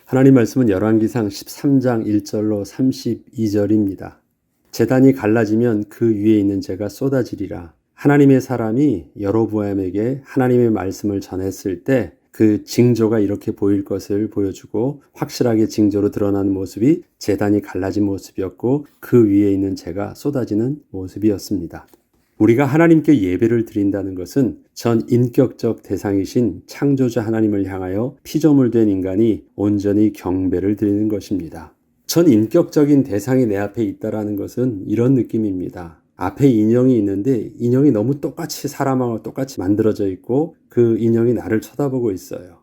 하나님 말씀은 열왕기상 13장 1절로 32절입니다. 제단이 갈라지면 그 위에 있는 재가 쏟아지리라. 하나님의 사람이 여로보암에게 하나님의 말씀을 전했을 때 그 징조가 이렇게 보일 것을 보여주고 확실하게 징조로 드러나는 모습이 제단이 갈라진 모습이었고 그 위에 있는 재가 쏟아지는 모습이었습니다. 우리가 하나님께 예배를 드린다는 것은 전 인격적 대상이신 창조주 하나님을 향하여 피조물 된 인간이 온전히 경배를 드리는 것입니다. 전 인격적인 대상이 내 앞에 있다는 것은 이런 느낌입니다. 앞에 인형이 있는데 인형이 너무 똑같이 사람하고 똑같이 만들어져 있고 그 인형이 나를 쳐다보고 있어요.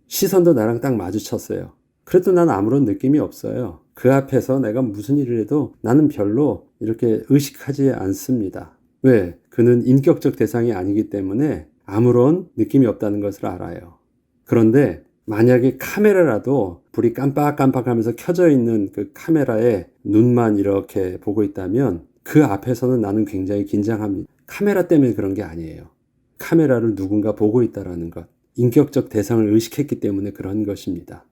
시선도 나랑 딱 마주쳤어요. 그래도 난 아무런 느낌이 없어요. 그 앞에서 내가 무슨 일을 해도 나는 별로 이렇게 의식하지 않습니다. 왜? 그는 인격적 대상이 아니기 때문에 아무런 느낌이 없다는 것을 알아요. 그런데 만약에 카메라라도 불이 깜빡깜빡하면서 켜져 있는 그 카메라에 눈만 이렇게 보고 있다면 그 앞에서는 나는 굉장히 긴장합니다. 카메라 때문에 그런 게 아니에요. 카메라를 누군가 보고 있다는 것, 인격적 대상을 의식했기 때문에 그런 것입니다.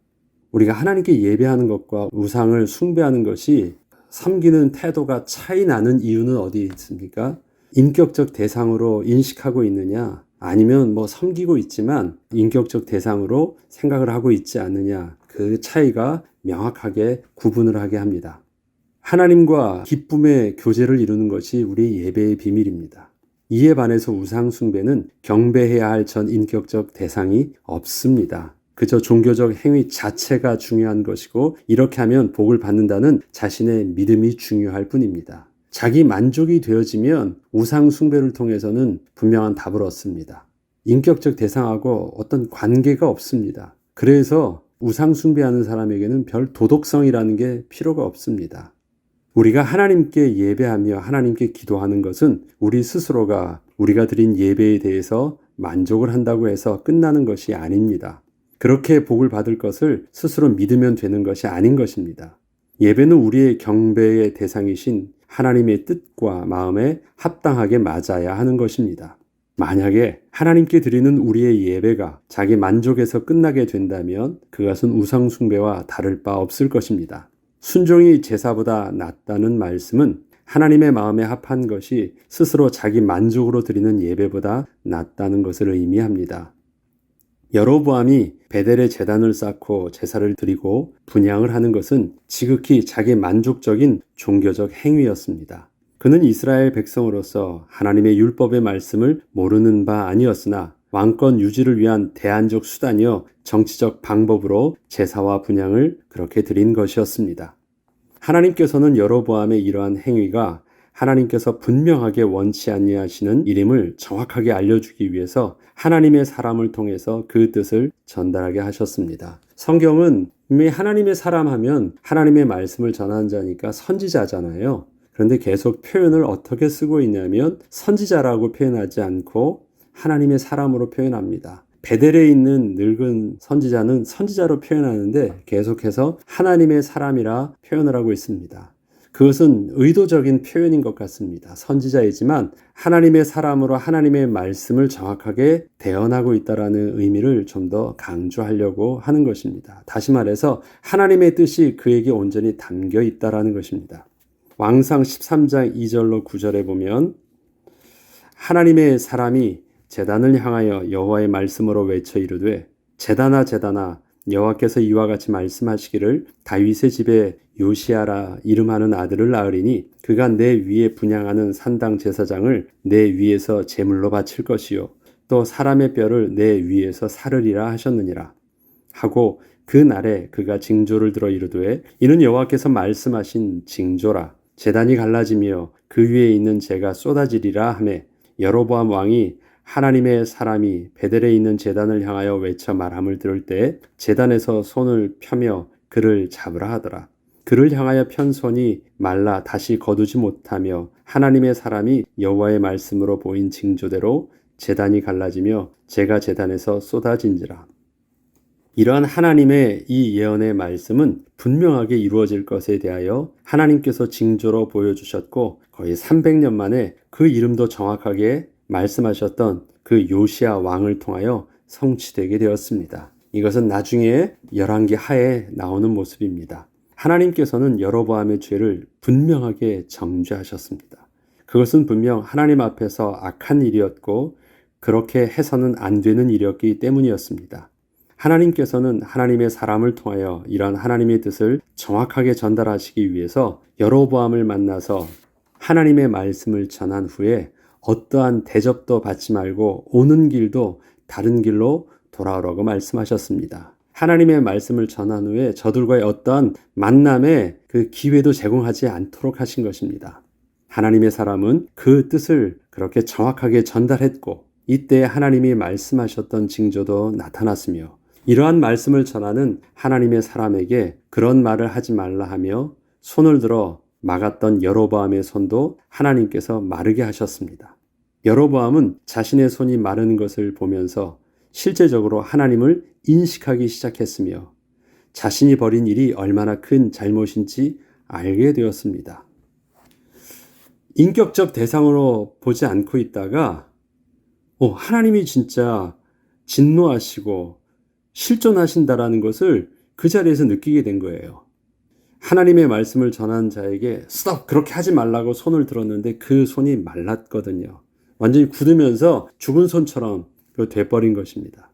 우리가 하나님께 예배하는 것과 우상을 숭배하는 것이 섬기는 태도가 차이 나는 이유는 어디에 있습니까? 인격적 대상으로 인식하고 있느냐, 아니면 섬기고 있지만 인격적 대상으로 생각을 하고 있지 않느냐, 그 차이가 명확하게 구분을 하게 합니다. 하나님과 기쁨의 교제를 이루는 것이 우리의 예배의 비밀입니다. 이에 반해서 우상 숭배는 경배해야 할 전 인격적 대상이 없습니다. 그저 종교적 행위 자체가 중요한 것이고 이렇게 하면 복을 받는다는 자신의 믿음이 중요할 뿐입니다. 자기 만족이 되어지면 우상 숭배를 통해서는 분명한 답을 얻습니다. 인격적 대상하고 어떤 관계가 없습니다. 그래서 우상 숭배하는 사람에게는 별 도덕성이라는 게 필요가 없습니다. 우리가 하나님께 예배하며 하나님께 기도하는 것은 우리 스스로가 우리가 드린 예배에 대해서 만족을 한다고 해서 끝나는 것이 아닙니다. 그렇게 복을 받을 것을 스스로 믿으면 되는 것이 아닌 것입니다. 예배는 우리의 경배의 대상이신 하나님의 뜻과 마음에 합당하게 맞아야 하는 것입니다. 만약에 하나님께 드리는 우리의 예배가 자기 만족에서 끝나게 된다면 그것은 우상 숭배와 다를 바 없을 것입니다. 순종이 제사보다 낫다는 말씀은 하나님의 마음에 합한 것이 스스로 자기 만족으로 드리는 예배보다 낫다는 것을 의미합니다. 여로보암이 베델에 제단을 쌓고 제사를 드리고 분향을 하는 것은 지극히 자기 만족적인 종교적 행위였습니다. 그는 이스라엘 백성으로서 하나님의 율법의 말씀을 모르는 바 아니었으나 왕권 유지를 위한 대안적 수단이요 정치적 방법으로 제사와 분향을 그렇게 드린 것이었습니다. 하나님께서는 여로보암의 이러한 행위가 하나님께서 분명하게 원치 아니하시는 일임을 정확하게 알려주기 위해서 하나님의 사람을 통해서 그 뜻을 전달하게 하셨습니다. 성경은 분명히 하나님의 사람 하면 하나님의 말씀을 전하는 자니까 선지자잖아요. 그런데 계속 표현을 어떻게 쓰고 있냐면 선지자라고 표현하지 않고 하나님의 사람으로 표현합니다. 베델에 있는 늙은 선지자는 선지자로 표현하는데 계속해서 하나님의 사람이라 표현을 하고 있습니다. 그것은 의도적인 표현인 것 같습니다. 선지자이지만 하나님의 사람으로 하나님의 말씀을 정확하게 대언하고 있다는 의미를 좀 더 강조하려고 하는 것입니다. 다시 말해서 하나님의 뜻이 그에게 온전히 담겨 있다는 것입니다. 왕상 13장 2절로 9절에 보면 하나님의 사람이 제단을 향하여 여호와의 말씀으로 외쳐 이르되 제단아 제단아 여호와께서 이와 같이 말씀하시기를 다윗의 집에 요시아라 이름하는 아들을 낳으리니 그가 내 위에 분향하는 산당 제사장을 내 위에서 제물로 바칠 것이요 또 사람의 뼈를 내 위에서 사르리라 하셨느니라 하고 그 날에 그가 징조를 들어 이르되 이는 여호와께서 말씀하신 징조라 제단이 갈라지며 그 위에 있는 재가 쏟아지리라 하매 여로보암 왕이 하나님의 사람이 베델에 있는 제단을 향하여 외쳐 말함을 들을 때 제단에서 손을 펴며 그를 잡으라 하더라. 그를 향하여 편 손이 말라 다시 거두지 못하며 하나님의 사람이 여호와의 말씀으로 보인 징조대로 제단이 갈라지며 재가 제단에서 쏟아진지라. 이러한 하나님의 이 예언의 말씀은 분명하게 이루어질 것에 대하여 하나님께서 징조로 보여주셨고 거의 300년 만에 그 이름도 정확하게 말씀하셨던 그 요시아 왕을 통하여 성취되게 되었습니다. 이것은 나중에 열왕기 하에 나오는 모습입니다. 하나님께서는 여로보암의 죄를 분명하게 정죄하셨습니다. 그것은 분명 하나님 앞에서 악한 일이었고 그렇게 해서는 안 되는 일이었기 때문이었습니다. 하나님께서는 하나님의 사람을 통하여 이러한 하나님의 뜻을 정확하게 전달하시기 위해서 여로보암을 만나서 하나님의 말씀을 전한 후에 어떠한 대접도 받지 말고 오는 길도 다른 길로 돌아오라고 말씀하셨습니다. 하나님의 말씀을 전한 후에 저들과의 어떠한 만남의 그 기회도 제공하지 않도록 하신 것입니다. 하나님의 사람은 그 뜻을 그렇게 정확하게 전달했고 이때 하나님이 말씀하셨던 징조도 나타났으며 이러한 말씀을 전하는 하나님의 사람에게 그런 말을 하지 말라 하며 손을 들어 막았던 여로보암의 손도 하나님께서 마르게 하셨습니다. 여로보암은 자신의 손이 마르는 것을 보면서 실제적으로 하나님을 인식하기 시작했으며 자신이 벌인 일이 얼마나 큰 잘못인지 알게 되었습니다. 인격적 대상으로 보지 않고 있다가 하나님이 진짜 진노하시고 실존하신다라는 것을 그 자리에서 느끼게 된 거예요. 하나님의 말씀을 전한 자에게 스톱! 그렇게 하지 말라고 손을 들었는데 그 손이 말랐거든요. 완전히 굳으면서 죽은 손처럼 돼버린 것입니다.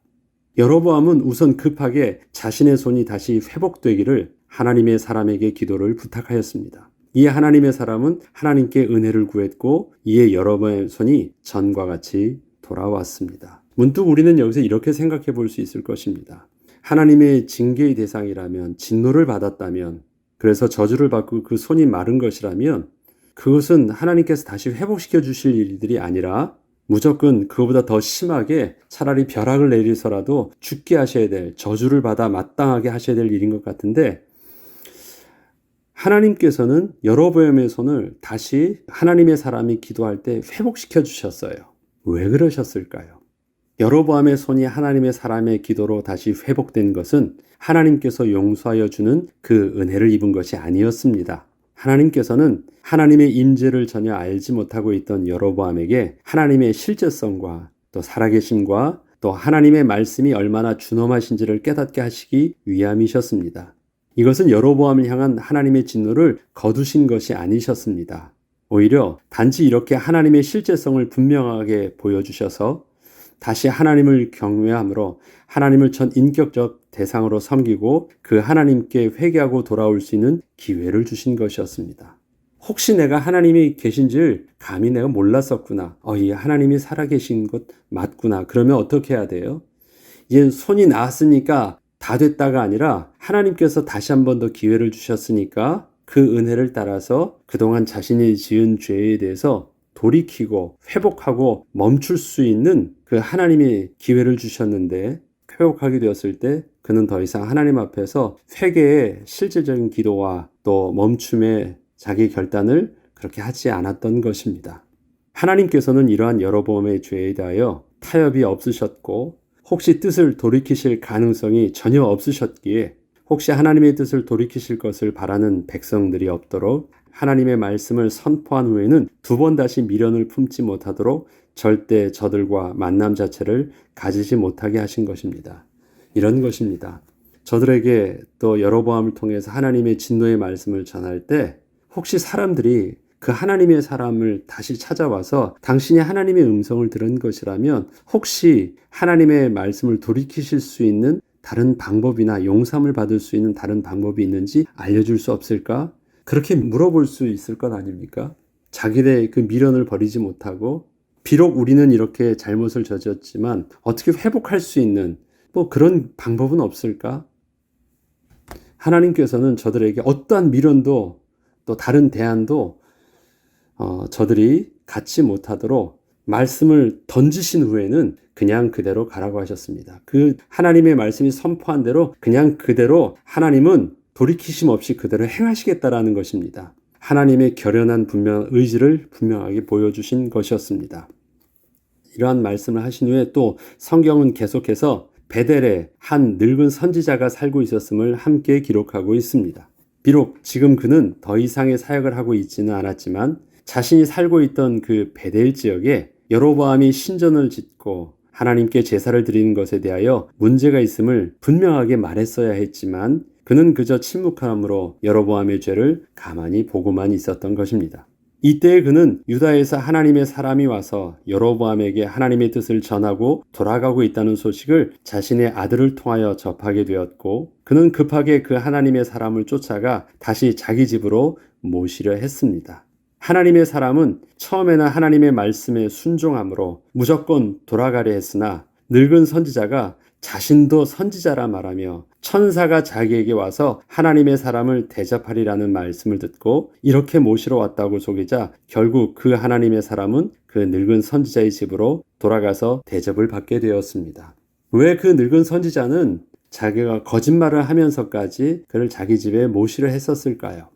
여로보암은 우선 급하게 자신의 손이 다시 회복되기를 하나님의 사람에게 기도를 부탁하였습니다. 이에 하나님의 사람은 하나님께 은혜를 구했고 이에 여로보암의 손이 전과 같이 돌아왔습니다. 문득 우리는 여기서 이렇게 생각해 볼 수 있을 것입니다. 하나님의 징계의 대상이라면 진노를 받았다면 그래서 저주를 받고 그 손이 마른 것이라면 그것은 하나님께서 다시 회복시켜 주실 일들이 아니라 무조건 그거보다 더 심하게 차라리 벼락을 내리서라도 죽게 하셔야 될, 저주를 받아 마땅하게 하셔야 될 일인 것 같은데 하나님께서는 여로보암의 손을 다시 하나님의 사람이 기도할 때 회복시켜 주셨어요. 왜 그러셨을까요? 여로보암의 손이 하나님의 사람의 기도로 다시 회복된 것은 하나님께서 용서하여 주는 그 은혜를 입은 것이 아니었습니다. 하나님께서는 하나님의 임재를 전혀 알지 못하고 있던 여로보암에게 하나님의 실제성과 또 살아계심과 또 하나님의 말씀이 얼마나 준엄하신지를 깨닫게 하시기 위함이셨습니다. 이것은 여로보암을 향한 하나님의 진노를 거두신 것이 아니셨습니다. 오히려 단지 이렇게 하나님의 실제성을 분명하게 보여주셔서 다시 하나님을 경외함으로 하나님을 전 인격적 대상으로 섬기고 그 하나님께 회개하고 돌아올 수 있는 기회를 주신 것이었습니다. 혹시 내가 하나님이 계신 줄 감히 내가 몰랐었구나. 이 하나님이 살아계신 것 맞구나. 그러면 어떻게 해야 돼요? 이제 손이 나았으니까 다 됐다가 아니라 하나님께서 다시 한 번 더 기회를 주셨으니까 그 은혜를 따라서 그동안 자신이 지은 죄에 대해서 돌이키고 회복하고 멈출 수 있는 그 하나님이 기회를 주셨는데 회복하게 되었을 때 그는 더 이상 하나님 앞에서 회개의 실질적인 기도와 또 멈춤의 자기 결단을 그렇게 하지 않았던 것입니다. 하나님께서는 이러한 여로보암의 죄에 대하여 타협이 없으셨고 혹시 뜻을 돌이키실 가능성이 전혀 없으셨기에 혹시 하나님의 뜻을 돌이키실 것을 바라는 백성들이 없도록 하나님의 말씀을 선포한 후에는 두 번 다시 미련을 품지 못하도록 절대 저들과 만남 자체를 가지지 못하게 하신 것입니다. 이런 것입니다. 저들에게 또 여로보암을 통해서 하나님의 진노의 말씀을 전할 때 혹시 사람들이 그 하나님의 사람을 다시 찾아와서 당신이 하나님의 음성을 들은 것이라면 혹시 하나님의 말씀을 돌이키실 수 있는 다른 방법이나 용서함을 받을 수 있는 다른 방법이 있는지 알려줄 수 없을까? 그렇게 물어볼 수 있을 것 아닙니까? 자기의 그 미련을 버리지 못하고 비록 우리는 이렇게 잘못을 저질렀지만 어떻게 회복할 수 있는 그런 방법은 없을까? 하나님께서는 저들에게 어떠한 미련도 또 다른 대안도 저들이 갖지 못하도록 말씀을 던지신 후에는 그냥 그대로 가라고 하셨습니다. 그 하나님의 말씀이 선포한 대로 그냥 그대로 하나님은 돌이키심 없이 그대로 행하시겠다라는 것입니다. 하나님의 결연한 의지를 분명하게 보여주신 것이었습니다. 이러한 말씀을 하신 후에 또 성경은 계속해서 베델에 한 늙은 선지자가 살고 있었음을 함께 기록하고 있습니다. 비록 지금 그는 더 이상의 사역을 하고 있지는 않았지만 자신이 살고 있던 그 베델 지역에 여로보암이 신전을 짓고 하나님께 제사를 드리는 것에 대하여 문제가 있음을 분명하게 말했어야 했지만 그는 그저 침묵함으로 여로보암의 죄를 가만히 보고만 있었던 것입니다. 이때 그는 유다에서 하나님의 사람이 와서 여로보암에게 하나님의 뜻을 전하고 돌아가고 있다는 소식을 자신의 아들을 통하여 접하게 되었고 그는 급하게 그 하나님의 사람을 쫓아가 다시 자기 집으로 모시려 했습니다. 하나님의 사람은 처음에는 하나님의 말씀에 순종함으로 무조건 돌아가려 했으나 늙은 선지자가 자신도 선지자라 말하며 천사가 자기에게 와서 하나님의 사람을 대접하리라는 말씀을 듣고 이렇게 모시러 왔다고 속이자 결국 그 하나님의 사람은 그 늙은 선지자의 집으로 돌아가서 대접을 받게 되었습니다. 왜 그 늙은 선지자는 자기가 거짓말을 하면서까지 그를 자기 집에 모시려 했었을까요?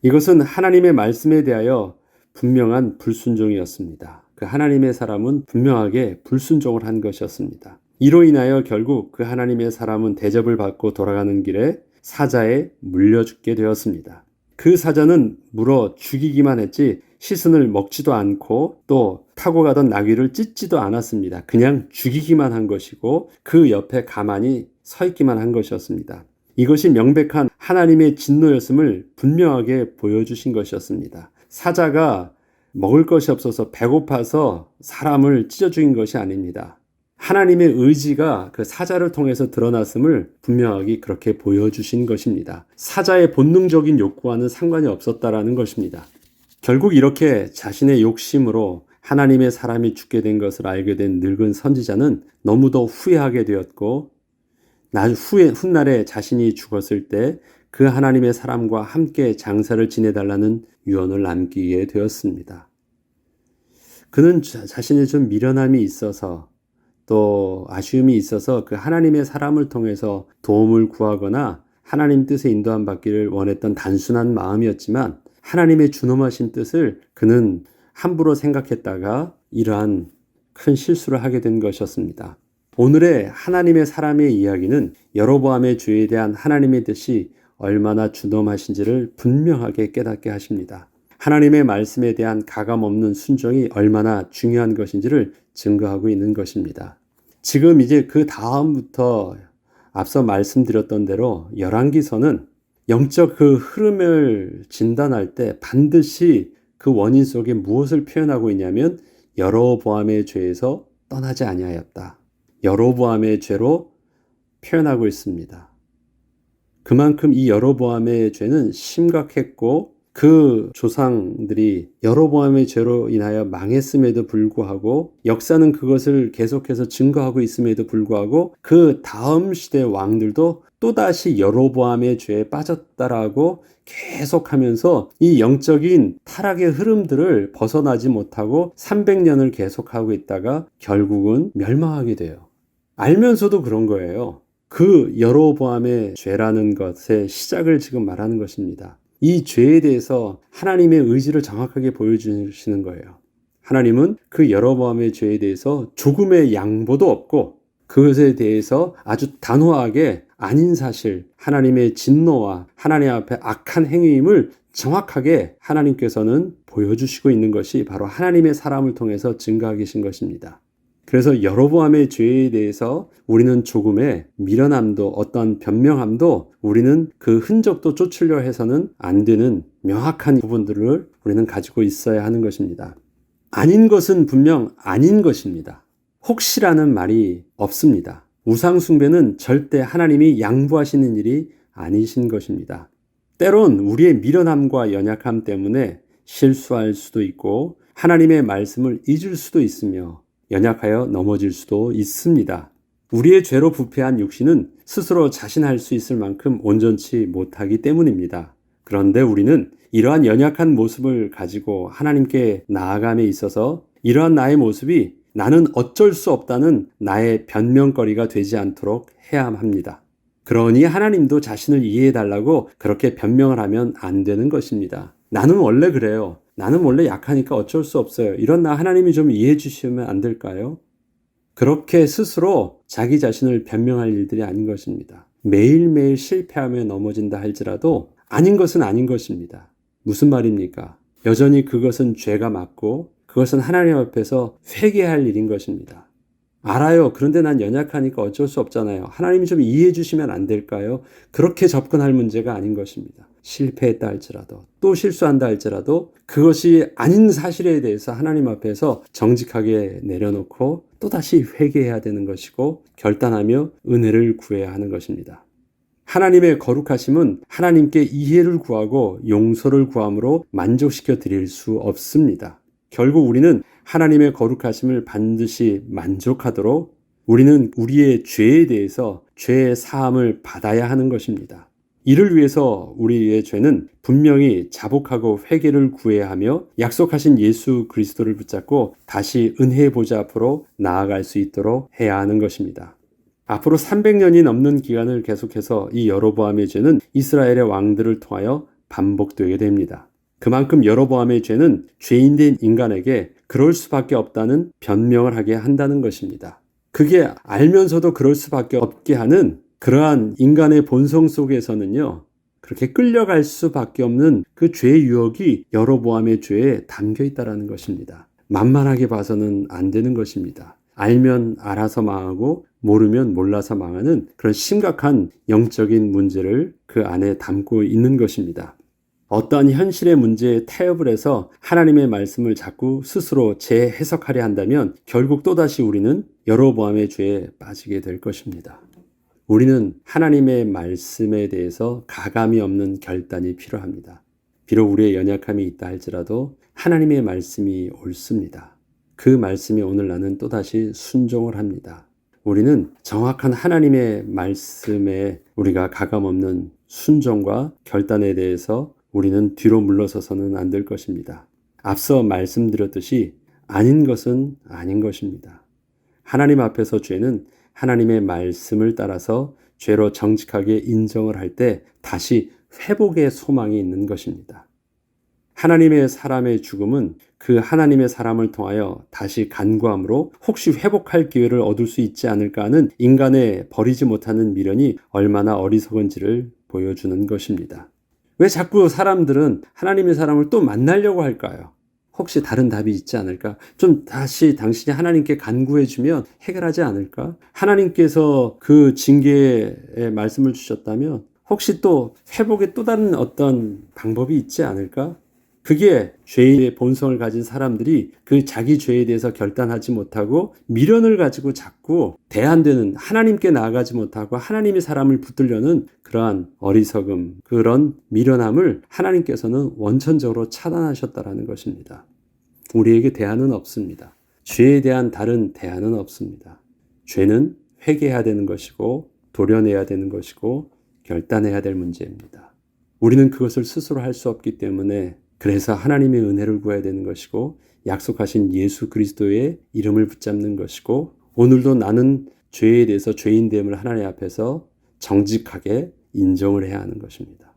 이것은 하나님의 말씀에 대하여 분명한 불순종이었습니다. 그 하나님의 사람은 분명하게 불순종을 한 것이었습니다. 이로 인하여 결국 그 하나님의 사람은 대접을 받고 돌아가는 길에 사자에 물려 죽게 되었습니다. 그 사자는 물어 죽이기만 했지 시슨을 먹지도 않고 또 타고 가던 나귀를 찢지도 않았습니다. 그냥 죽이기만 한 것이고 그 옆에 가만히 서 있기만 한 것이었습니다. 이것이 명백한 하나님의 진노였음을 분명하게 보여주신 것이었습니다. 사자가 먹을 것이 없어서 배고파서 사람을 찢어 죽인 것이 아닙니다. 하나님의 의지가 그 사자를 통해서 드러났음을 분명하게 그렇게 보여주신 것입니다. 사자의 본능적인 욕구와는 상관이 없었다라는 것입니다. 결국 이렇게 자신의 욕심으로 하나님의 사람이 죽게 된 것을 알게 된 늙은 선지자는 너무도 후회하게 되었고 훗날에 자신이 죽었을 때 그 하나님의 사람과 함께 장사를 지내달라는 유언을 남기게 되었습니다. 그는 자신의 좀 미련함이 있어서 또 아쉬움이 있어서 그 하나님의 사람을 통해서 도움을 구하거나 하나님 뜻에 인도함 받기를 원했던 단순한 마음이었지만 하나님의 준엄하신 뜻을 그는 함부로 생각했다가 이러한 큰 실수를 하게 된 것이었습니다. 오늘의 하나님의 사람의 이야기는 여로보암의 죄에 대한 하나님의 뜻이 얼마나 준엄하신지를 분명하게 깨닫게 하십니다. 하나님의 말씀에 대한 가감없는 순종이 얼마나 중요한 것인지를 증거하고 있는 것입니다. 지금 이제 그 다음부터 앞서 말씀드렸던 대로 열왕기서는 영적 그 흐름을 진단할 때 반드시 그 원인 속에 무엇을 표현하고 있냐면 여로보암의 죄에서 떠나지 아니하였다. 여로보암의 죄로 표현하고 있습니다. 그만큼 이 여로보암의 죄는 심각했고 그 조상들이 여로보암의 죄로 인하여 망했음에도 불구하고 역사는 그것을 계속해서 증거하고 있음에도 불구하고 그 다음 시대 왕들도 또다시 여로보암의 죄에 빠졌다라고 계속하면서 이 영적인 타락의 흐름들을 벗어나지 못하고 300년을 계속하고 있다가 결국은 멸망하게 돼요. 알면서도 그런 거예요. 그 여로보암의 죄라는 것의 시작을 지금 말하는 것입니다. 이 죄에 대해서 하나님의 의지를 정확하게 보여주시는 거예요. 하나님은 그 여로보암의 죄에 대해서 조금의 양보도 없고 그것에 대해서 아주 단호하게 아닌 사실, 하나님의 진노와 하나님 앞에 악한 행위임을 정확하게 하나님께서는 보여주시고 있는 것이 바로 하나님의 사람을 통해서 증거하고 계신 것입니다. 그래서 여로보암의 죄에 대해서 우리는 조금의 미련함도 어떤 변명함도 우리는 그 흔적도 쫓으려 해서는 안 되는 명확한 부분들을 우리는 가지고 있어야 하는 것입니다. 아닌 것은 분명 아닌 것입니다. 혹시라는 말이 없습니다. 우상숭배는 절대 하나님이 양보하시는 일이 아니신 것입니다. 때론 우리의 미련함과 연약함 때문에 실수할 수도 있고 하나님의 말씀을 잊을 수도 있으며 연약하여 넘어질 수도 있습니다. 우리의 죄로 부패한 육신은 스스로 자신할 수 있을 만큼 온전치 못하기 때문입니다. 그런데 우리는 이러한 연약한 모습을 가지고 하나님께 나아감에 있어서 이러한 나의 모습이 나는 어쩔 수 없다는 나의 변명거리가 되지 않도록 해야 합니다. 그러니 하나님도 자신을 이해해달라고 그렇게 변명을 하면 안 되는 것입니다. 나는 원래 그래요. 나는 원래 약하니까 어쩔 수 없어요. 이런 나 하나님이 좀 이해해 주시면 안 될까요? 그렇게 스스로 자기 자신을 변명할 일들이 아닌 것입니다. 매일매일 실패하며 넘어진다 할지라도 아닌 것은 아닌 것입니다. 무슨 말입니까? 여전히 그것은 죄가 맞고 그것은 하나님 앞에서 회개할 일인 것입니다. 알아요. 그런데 난 연약하니까 어쩔 수 없잖아요. 하나님이 좀 이해해 주시면 안 될까요? 그렇게 접근할 문제가 아닌 것입니다. 실패했다 할지라도 또 실수한다 할지라도 그것이 아닌 사실에 대해서 하나님 앞에서 정직하게 내려놓고 또다시 회개해야 되는 것이고 결단하며 은혜를 구해야 하는 것입니다. 하나님의 거룩하심은 하나님께 이해를 구하고 용서를 구함으로 만족시켜 드릴 수 없습니다. 결국 우리는 하나님의 거룩하심을 반드시 만족하도록 우리는 우리의 죄에 대해서 죄의 사함을 받아야 하는 것입니다. 이를 위해서 우리의 죄는 분명히 자복하고 회개를 구해야 하며 약속하신 예수 그리스도를 붙잡고 다시 은혜의 보좌 앞으로 나아갈 수 있도록 해야 하는 것입니다. 앞으로 300년이 넘는 기간을 계속해서 이 여로보암의 죄는 이스라엘의 왕들을 통하여 반복되게 됩니다. 그만큼 여로보암의 죄는 죄인된 인간에게 그럴 수밖에 없다는 변명을 하게 한다는 것입니다. 그게 알면서도 그럴 수밖에 없게 하는 그러한 인간의 본성 속에서는요, 그렇게 끌려갈 수밖에 없는 그 죄의 유혹이 여로보암의 죄에 담겨 있다는 것입니다. 만만하게 봐서는 안 되는 것입니다. 알면 알아서 망하고 모르면 몰라서 망하는 그런 심각한 영적인 문제를 그 안에 담고 있는 것입니다. 어떠한 현실의 문제에 타협을 해서 하나님의 말씀을 자꾸 스스로 재해석하려 한다면 결국 또다시 우리는 여로보암의 죄에 빠지게 될 것입니다. 우리는 하나님의 말씀에 대해서 가감이 없는 결단이 필요합니다. 비록 우리의 연약함이 있다 할지라도 하나님의 말씀이 옳습니다. 그 말씀이 오늘 나는 또다시 순종을 합니다. 우리는 정확한 하나님의 말씀에 우리가 가감없는 순종과 결단에 대해서 우리는 뒤로 물러서서는 안 될 것입니다. 앞서 말씀드렸듯이 아닌 것은 아닌 것입니다. 하나님 앞에서 죄는 하나님의 말씀을 따라서 죄로 정직하게 인정을 할 때 다시 회복의 소망이 있는 것입니다. 하나님의 사람의 죽음은 그 하나님의 사람을 통하여 다시 간구함으로 혹시 회복할 기회를 얻을 수 있지 않을까 하는 인간의 버리지 못하는 미련이 얼마나 어리석은지를 보여주는 것입니다. 왜 자꾸 사람들은 하나님의 사람을 또 만나려고 할까요? 혹시 다른 답이 있지 않을까? 좀 다시 당신이 하나님께 간구해주면 해결하지 않을까? 하나님께서 그 징계의 말씀을 주셨다면 혹시 또 회복의 또 다른 어떤 방법이 있지 않을까? 그게 죄의 본성을 가진 사람들이 그 자기 죄에 대해서 결단하지 못하고 미련을 가지고 자꾸 대안되는 하나님께 나아가지 못하고 하나님의 사람을 붙들려는 그러한 어리석음, 그런 미련함을 하나님께서는 원천적으로 차단하셨다라는 것입니다. 우리에게 대안은 없습니다. 죄에 대한 다른 대안은 없습니다. 죄는 회개해야 되는 것이고 도려내야 되는 것이고 결단해야 될 문제입니다. 우리는 그것을 스스로 할 수 없기 때문에 그래서 하나님의 은혜를 구해야 되는 것이고 약속하신 예수 그리스도의 이름을 붙잡는 것이고 오늘도 나는 죄에 대해서 죄인됨을 하나님 앞에서 정직하게 인정을 해야 하는 것입니다.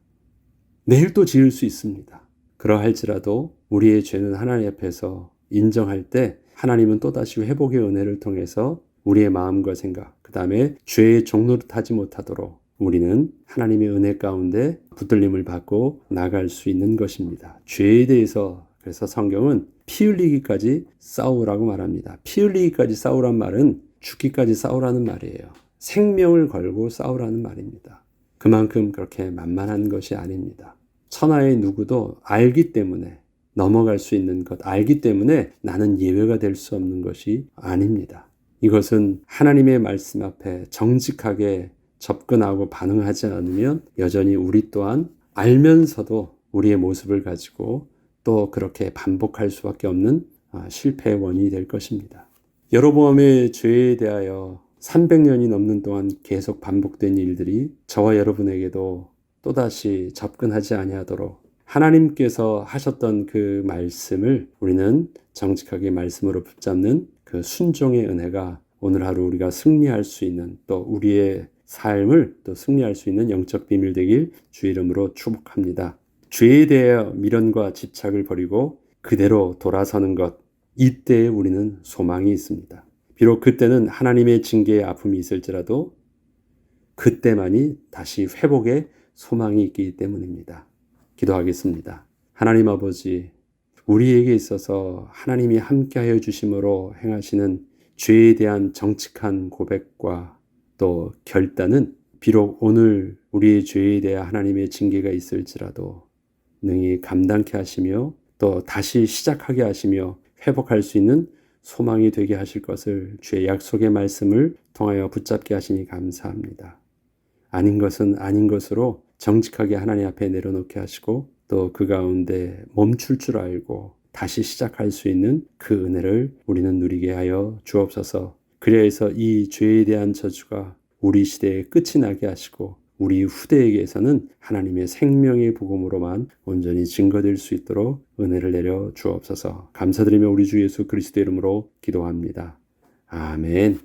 내일 또 지을 수 있습니다. 그러할지라도 우리의 죄는 하나님 앞에서 인정할 때 하나님은 또다시 회복의 은혜를 통해서 우리의 마음과 생각, 그 다음에 죄의 종노릇하지 못하도록 우리는 하나님의 은혜 가운데 붙들림을 받고 나갈 수 있는 것입니다. 죄에 대해서 그래서 성경은 피 흘리기까지 싸우라고 말합니다. 피 흘리기까지 싸우란 말은 죽기까지 싸우라는 말이에요. 생명을 걸고 싸우라는 말입니다. 그만큼 그렇게 만만한 것이 아닙니다. 천하의 누구도 알기 때문에 넘어갈 수 있는 것, 알기 때문에 나는 예외가 될 수 없는 것이 아닙니다. 이것은 하나님의 말씀 앞에 정직하게 접근하고 반응하지 않으면 여전히 우리 또한 알면서도 우리의 모습을 가지고 또 그렇게 반복할 수밖에 없는 실패의 원인이 될 것입니다. 여로보암의 죄에 대하여 300년이 넘는 동안 계속 반복된 일들이 저와 여러분에게도 또다시 접근하지 아니하도록 하나님께서 하셨던 그 말씀을 우리는 정직하게 말씀으로 붙잡는 그 순종의 은혜가 오늘 하루 우리가 승리할 수 있는 또 우리의 삶을 또 승리할 수 있는 영적 비밀 되길 주 이름으로 축복합니다. 죄에 대하여 미련과 집착을 버리고 그대로 돌아서는 것, 이때에 우리는 소망이 있습니다. 비록 그때는 하나님의 징계의 아픔이 있을지라도 그때만이 다시 회복의 소망이 있기 때문입니다. 기도하겠습니다. 하나님 아버지, 우리에게 있어서 하나님이 함께하여 주심으로 행하시는 죄에 대한 정직한 고백과 또 결단은 비록 오늘 우리의 죄에 대해 하나님의 징계가 있을지라도 능히 감당케 하시며 또 다시 시작하게 하시며 회복할 수 있는 소망이 되게 하실 것을 주의 약속의 말씀을 통하여 붙잡게 하시니 감사합니다. 아닌 것은 아닌 것으로 정직하게 하나님 앞에 내려놓게 하시고 또 그 가운데 멈출 줄 알고 다시 시작할 수 있는 그 은혜를 우리는 누리게 하여 주옵소서. 그래서 이 죄에 대한 저주가 우리 시대에 끝이 나게 하시고 우리 후대에게서는 하나님의 생명의 복음으로만 온전히 증거될 수 있도록 은혜를 내려 주옵소서. 감사드리며 우리 주 예수 그리스도 이름으로 기도합니다. 아멘.